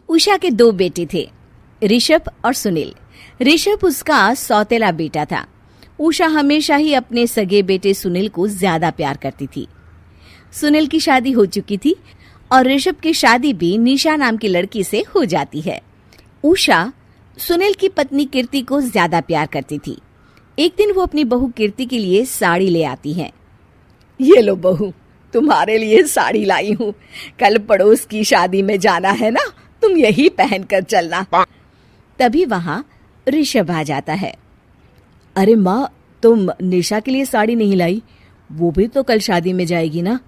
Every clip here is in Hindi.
उषा के 2 बेटे थे, ऋषभ और सुनील। ऋषभ उसका सौतेला बेटा था। उषा हमेशा ही अपने सगे बेटे सुनील को ज्यादा प्यार करती थी। सुनील की शादी हो चुकी थी और ऋषभ की शादी भी निशा नाम की लड़की से हो जाती है। उषा सुनील की पत्नी कीर्ति को ज्यादा प्यार करती थी। एक दिन वो अपनी बहू कीर्ति के लिए साड़ी ले आती है। ये लो बहू, तुम्हारे लिए साड़ी लाई हूँ। कल पड़ोस की शादी में जाना है ना, तुम यही पहन कर चलना। तभी वहाँ ऋषभ आ जाता है। अरे माँ, तुम निशा के लिए साड़ी नहीं लाई? वो भी तो कल शादी में जाएगी ना?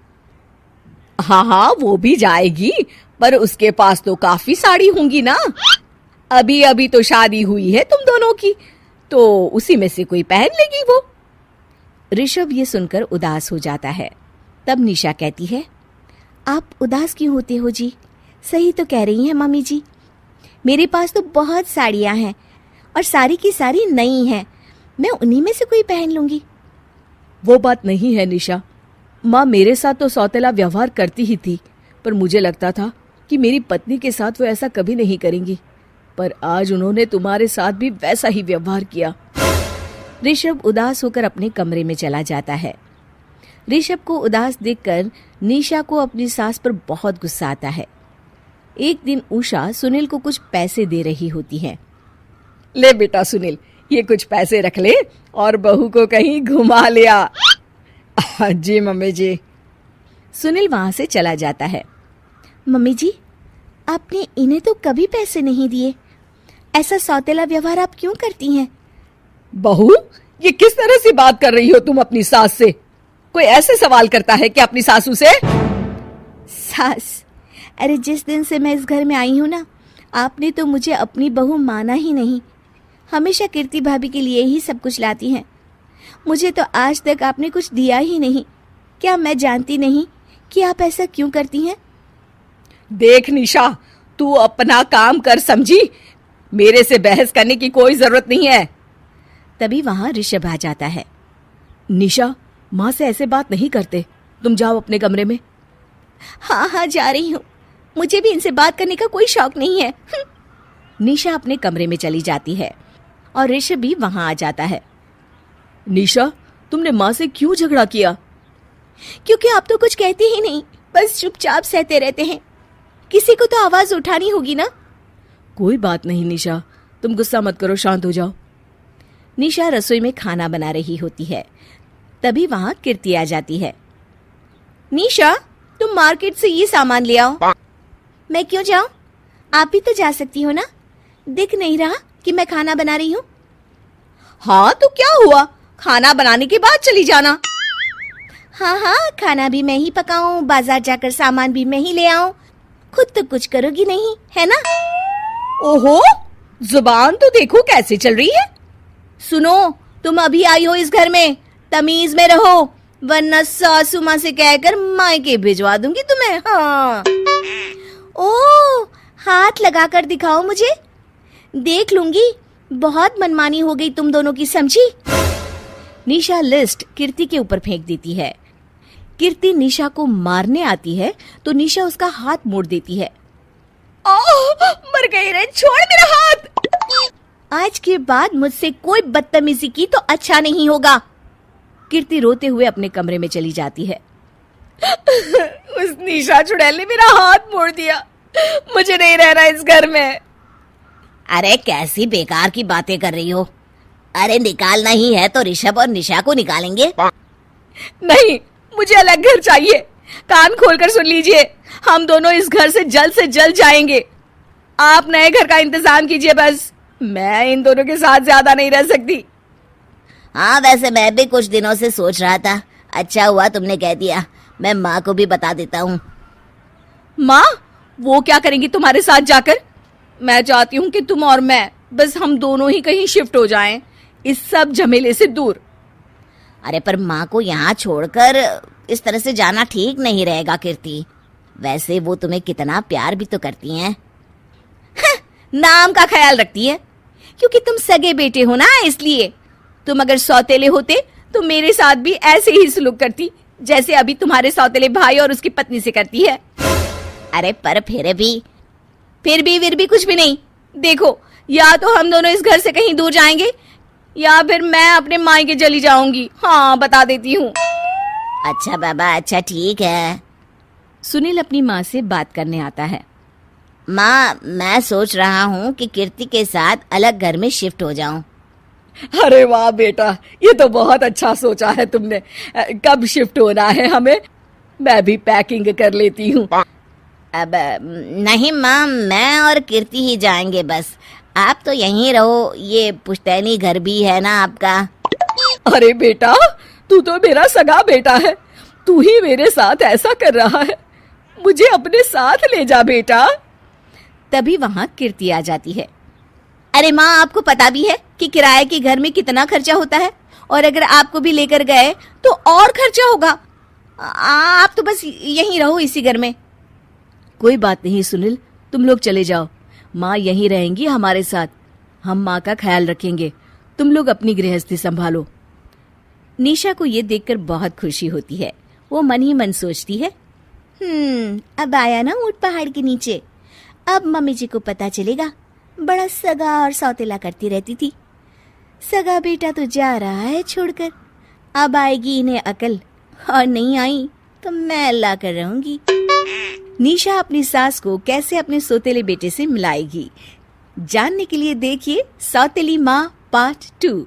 हाँ, वो भी जाएगी, पर उसके पास तो काफी साड़ी होंगी ना। अभी अभी तो शादी हुई है तुम दोनों की, तो उसी में से कोई पहन लेगी वो। ऋषभ ये सुनकर उदास हो जाता है। तब निशा कहती है, आप उदास क्यों होते हो जी? सही तो कह रही हैं मम्मी जी। मेरे पास तो बहुत साड़ियाँ हैं और सारी की सारी नई हैं। मैं उन्हीं में से कोई पहन लूंगी। वो बात नहीं है निशा। माँ मेरे साथ तो सौतेला व्यवहार करती ही थी, पर मुझे लगता था कि मेरी पत्नी के साथ वो ऐसा कभी नहीं करेंगी, पर आज उन्होंने तुम्हारे साथ भी वैसा ही व्यवहार किया। ऋषभ उदास होकर अपने कमरे में चला जाता है। ऋषभ को उदास देखकर निशा को अपनी सास पर बहुत गुस्सा आता है। एक दिन उषा सुनील को कुछ पैसे दे रही होती है। ले बेटा सुनील, ये कुछ पैसे रख ले और बहू को कहीं घुमा लिया। जी मम्मी जी। सुनील वहां से चला जाता है। मम्मी जी, आपने इन्हें तो कभी पैसे नहीं दिए। ऐसा सौतेला व्यवहार आप क्यों करती हैं? बहू, ये किस तरह से बात कर रही हो तुम अपनी सास से? कोई ऐसे सवाल करता है कि अपनी सासू से? सास? अरे जिस दिन से मैं इस घर में आई हूँ ना, आपने तो मुझे अपनी बहू माना ही नहीं। हमेशा कीर्ति भाभी के लिए ही सब कुछ लाती हैं। मुझे तो आज तक आपने कुछ दिया ही नहीं। क्या मैं जानती नहीं कि आप ऐसा क्यों करती हैं? देख निशा, तू अपना काम कर समझी। मेरे से बहस करने की कोई जरूरत नहीं है। तभी वहां ऋषभ आ जाता है। निशा, माँ से ऐसे बात नहीं करते। तुम जाओ अपने कमरे में। हाँ, जा रही हूँ। मुझे भी इनसे बात करने का कोई शौक नहीं है। निशा अपने कमरे में चली जाती है और ऋषभ भी वहां आ जाता है। निशा, तुमने माँ से क्यों झगड़ा किया? क्योंकि आप तो कुछ कहते ही नहीं, बस चुपचाप सहते रहते हैं। किसी को तो आवाज उठानी होगी ना। कोई बात नहीं निशा, तुम गुस्सा मत करो, शांत हो जाओ। निशा रसोई में खाना बना रही होती है। तभी वहां कीर्ति आ जाती है। निशा, तुम मार्केट से ये सामान ले आओ। मैं क्यों जाऊं? आप भी तो जा सकती हो ना। दिख नहीं रहा कि मैं खाना बना रही हूँ? हाँ तो क्या हुआ, खाना बनाने के बाद चली जाना। हाँ, खाना भी मैं ही पकाऊं, बाजार जाकर सामान भी मैं ही ले आऊं। खुद तो कुछ करोगी नहीं, है ना? ओहो, जुबान तो देखो कैसे चल रही है। सुनो, तुम अभी आई हो इस घर में, तमीज में रहो, वरना सासू माँ से कहकर मायके भिजवा दूंगी तुम्हें। हाँ। ओह, हाथ लगाकर दिखाओ मुझे, देख लूंगी। बहुत मनमानी हो गई तुम दोनों की, समझी? निशा लिस्ट कीर्ति के ऊपर फेंक देती है। कीर्ति निशा को मारने आती है तो निशा उसका हाथ मोड़ देती है। मर गई रे, छोड़ मेरा हाथ। आज के बाद मुझसे कोई बदतमीजी की तो अच्छा नहीं होगा। कीर्ति रोते हुए अपने कमरे में चली जाती है। उस निशा चुड़ैल ने मेरा हाथ मोड़ दिया। मुझे नहीं रहना इस घर में। अरे कैसी बेकार की बातें कर रही हो। अरे निकालना ही है तो ऋषभ और निशा को निकालेंगे। नहीं, मुझे अलग घर चाहिए। कान खोलकर सुन लीजिए, हम दोनों इस घर से जल्द जाएंगे। आप नए घर का इंतजाम कीजिए बस। मैं इन दोनों के साथ ज्यादा नहीं रह सकती। हाँ, वैसे मैं भी कुछ दिनों से सोच रहा था। अच्छा हुआ तुमने कह दिया, मैं माँ को भी बता देता हूँ। माँ, वो क्या करेंगी तुम्हारे साथ जाकर? मैं चाहती हूँ कि तुम और मैं, बस हम दोनों ही कहीं शिफ्ट हो जाएं, इस सब झमेले से दूर। अरे पर माँ को यहाँ छोड़कर इस तरह से जाना ठीक नहीं रहेगा कीर्ति। वैसे वो तुम्हें कितना प्यार भी तो करती हैं। नाम का ख्याल रखती है, क्योंकि तुम सगे बेटे हो ना, इसलिए। तुम अगर सौतेले होते तो मेरे साथ भी ऐसे ही सलूक करती, जैसे अभी तुम्हारे सौतेले भाई और उसकी पत्नी से करती है। अरे पर फिर भी कुछ भी नहीं। देखो, या तो हम दोनों इस घर से कहीं दूर जाएंगे या फिर मैं अपने मायके चली जाऊंगी। हाँ, बता देती हूँ। अच्छा बाबा, अच्छा ठीक है। सुनील अपनी माँ से बात करने आता है। माँ, मैं सोच रहा हूँ कि कीर्ति के साथ अलग घर में शिफ्ट हो जाऊं। अरे वाह बेटा, ये तो बहुत अच्छा सोचा है तुमने। कब शिफ्ट होना है हमें? मैं भी पैकिंग कर लेती हूँ। अब नहीं माँ, मैं और कीर्ति ही जाएंगे बस। आप तो यहीं रहो, ये पुश्तैनी घर भी है ना आपका। अरे बेटा, तू तो मेरा सगा बेटा है, तू ही मेरे साथ ऐसा कर रहा है। मुझे अपने साथ ले जा बेटा। तभी वहाँ कीर्ति आ जाती है। अरे माँ, आपको पता भी है कि किराए के घर में कितना खर्चा होता है, और अगर आपको भी लेकर गए तो और खर्चा होगा। आप तो बस यहीं रहो इसी घर में। कोई बात नहीं सुनील, तुम लोग चले जाओ, माँ यहीं रहेंगी हमारे साथ। हम माँ का ख्याल रखेंगे, तुम लोग अपनी गृहस्थी संभालो। निशा को ये देखकर बहुत खुशी होती है। वो मन ही मन सोचती है, अब आया ना ऊंट पहाड़ के नीचे। अब मम्मी जी को पता चलेगा, बड़ा सगा और सौतेला करती रहती थी। सगा बेटा तो जा रहा है छोड़कर, अब आएगी इन्हें अकल, और नहीं आई तो मैं अल्लाह कर रहूंगी। निशा अपनी सास को कैसे अपने सौतेले बेटे से मिलाएगी, जानने के लिए देखिए सौतेली माँ पार्ट 2।